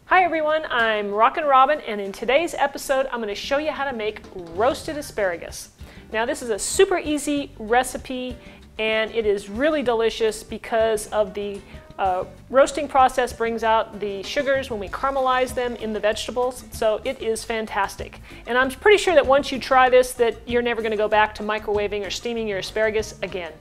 Hi everyone, I'm Rockin' Robin, and in today's episode I'm going to show you how to make roasted asparagus. Now this is a super easy recipe and it is really delicious because of the roasting process brings out the sugars when we caramelize them in the vegetables, so it is fantastic. And I'm pretty sure that once you try this that you're never going to go back to microwaving or steaming your asparagus again.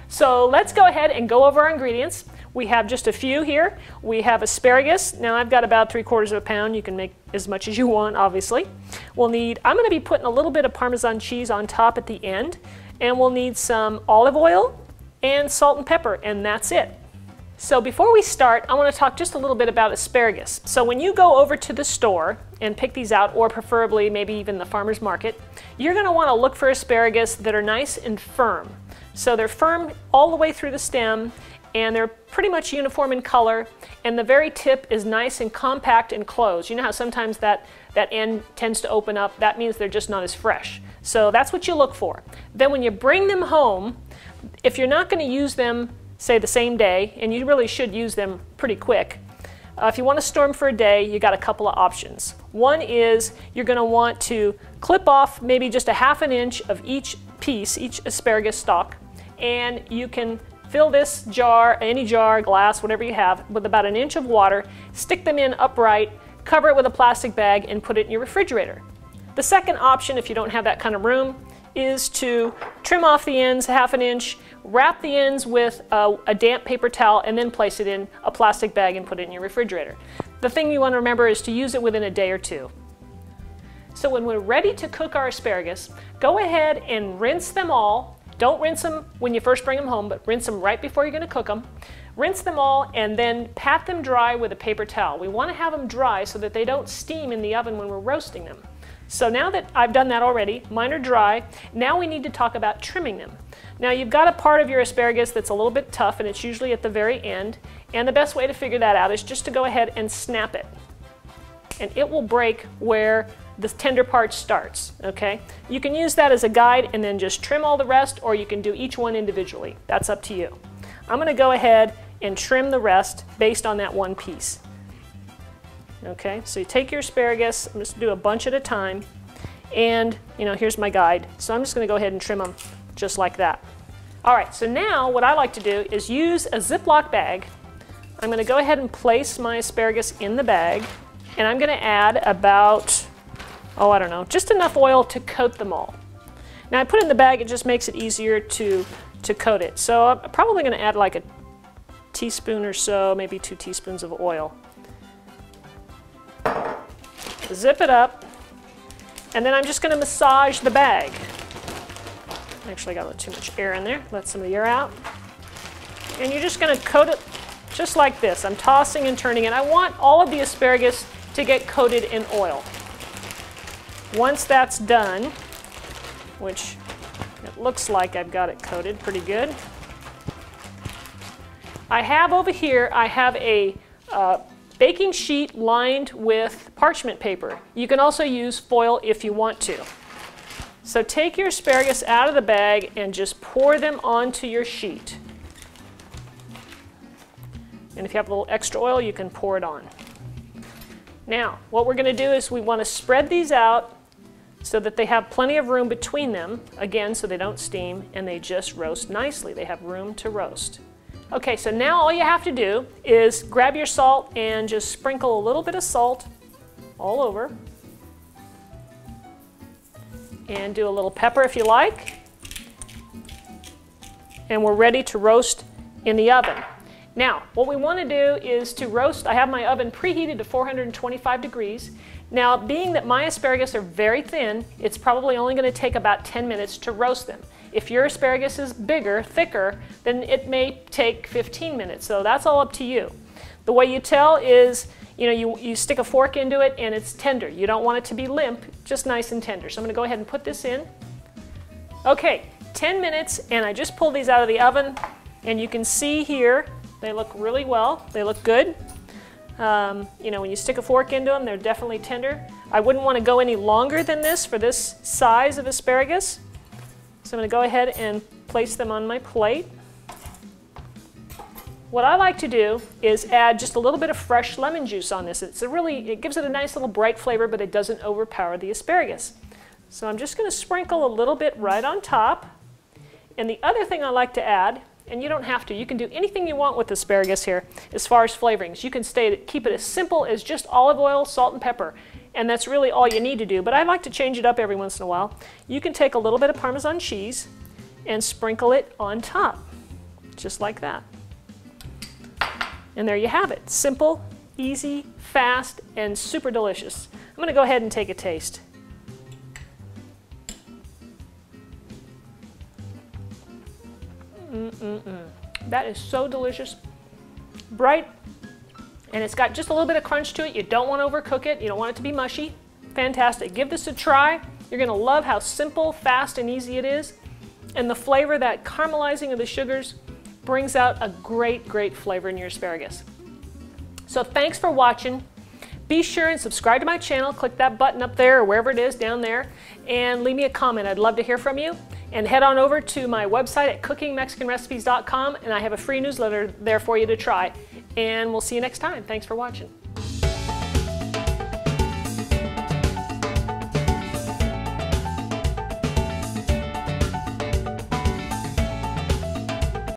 So let's go ahead and go over our ingredients. We have just a few here. We have asparagus. Now I've got about 3/4 of a pound. You can make as much as you want, obviously. We'll need, I'm going to be putting a little bit of Parmesan cheese on top at the end. And we'll need some olive oil and salt and pepper, and that's it. So before we start, I want to talk just a little bit about asparagus. So when you go over to the store and pick these out, or preferably maybe even the farmer's market, you're going to want to look for asparagus that are nice and firm. So they're firm all the way through the stem, and they're pretty much uniform in color, and the very tip is nice and compact and closed. You know how sometimes that end tends to open up? That means they're just not as fresh. So that's what you look for. Then when you bring them home, if you're not going to use them, say the same day, and you really should use them pretty quick, if you want to store them for a day, you got a couple of options. One is you're going to want to clip off maybe just a ½ inch of each piece, each asparagus stalk, and you can fill this jar, any jar, glass, whatever you have, with about 1 inch of water, stick them in upright, cover it with a plastic bag, and put it in your refrigerator. The second option, if you don't have that kind of room, is to trim off the ends ½ inch, wrap the ends with a damp paper towel, and then place it in a plastic bag and put it in your refrigerator. The thing you want to remember is to use it within a day or two. So when we're ready to cook our asparagus, go ahead and rinse them all. Don't rinse them when you first bring them home, but rinse them right before you're going to cook them. Rinse them all and then pat them dry with a paper towel. We want to have them dry so that they don't steam in the oven when we're roasting them. So now that I've done that already, mine are dry, now we need to talk about trimming them. Now you've got a part of your asparagus that's a little bit tough, and it's usually at the very end, and the best way to figure that out is just to go ahead and snap it. And it will break where the tender part starts, okay? You can use that as a guide and then just trim all the rest, or you can do each one individually. That's up to you. I'm going to go ahead and trim the rest based on that one piece. Okay, so you take your asparagus, I'm just going to do a bunch at a time, and here's my guide. So I'm just going to go ahead and trim them just like that. All right, so now what I like to do is use a Ziploc bag. I'm going to go ahead and place my asparagus in the bag, and I'm going to add about, I don't know, just enough oil to coat them all. Now I put it in the bag, it just makes it easier to coat it. So I'm probably going to add like a teaspoon or so, maybe 2 teaspoons of oil. Zip it up, and then I'm just going to massage the bag. Actually, I got a little too much air in there. Let some of the air out. And you're just going to coat it just like this. I'm tossing and turning it. I want all of the asparagus to get coated in oil. Once that's done, which it looks like I've got it coated pretty good, I have over here, I have a baking sheet lined with parchment paper. You can also use foil if you want to. So take your asparagus out of the bag and just pour them onto your sheet. And if you have a little extra oil, you can pour it on. Now, what we're going to do is we want to spread these out so that they have plenty of room between them, again, so they don't steam, and they just roast nicely. They have room to roast. Okay, so now all you have to do is grab your salt and just sprinkle a little bit of salt all over. And do a little pepper if you like. And we're ready to roast in the oven. Now, what we want to do is to roast, I have my oven preheated to 425 degrees. Now, being that my asparagus are very thin, it's probably only going to take about 10 minutes to roast them. If your asparagus is bigger, thicker, then it may take 15 minutes, so that's all up to you. The way you tell is, you stick a fork into it and it's tender. You don't want it to be limp, just nice and tender. So I'm going to go ahead and put this in. Okay, 10 minutes, and I just pulled these out of the oven, and you can see here, they look really well. They look good. When you stick a fork into them, they're definitely tender. I wouldn't want to go any longer than this for this size of asparagus. So I'm going to go ahead and place them on my plate. What I like to do is add just a little bit of fresh lemon juice on this. It gives it a nice little bright flavor, but it doesn't overpower the asparagus. So I'm just going to sprinkle a little bit right on top. And the other thing I like to add, and you don't have to, you can do anything you want with asparagus here as far as flavorings. You can keep it as simple as just olive oil, salt, and pepper. And that's really all you need to do. But I like to change it up every once in a while. You can take a little bit of Parmesan cheese and sprinkle it on top, just like that. And there you have it. Simple, easy, fast, and super delicious. I'm going to go ahead and take a taste. That is so delicious. Bright, and it's got just a little bit of crunch to it. You don't want to overcook it. You don't want it to be mushy. Fantastic. Give this a try. You're going to love how simple, fast, and easy it is. And the flavor, that caramelizing of the sugars, brings out a great, great flavor in your asparagus. So thanks for watching. Be sure and subscribe to my channel. Click that button up there or wherever it is down there and leave me a comment. I'd love to hear from you. And head on over to my website at cookingmexicanrecipes.com, and I have a free newsletter there for you to try. And we'll see you next time. Thanks for watching.